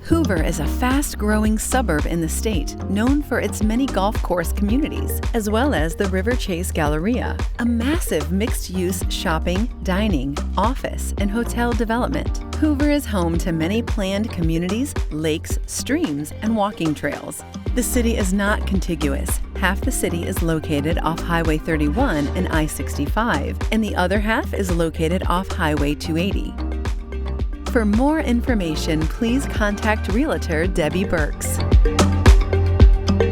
Hoover is a fast-growing suburb in the state, known for its many golf course communities, as well as the River Chase Galleria, a massive mixed-use shopping, dining, office, and hotel development. Hoover is home to many planned communities, lakes, streams, and walking trails. The city is not contiguous. Half the city is located off Highway 31 and I-65, and the other half is located off Highway 280. For more information, please contact Realtor Debbie Burks.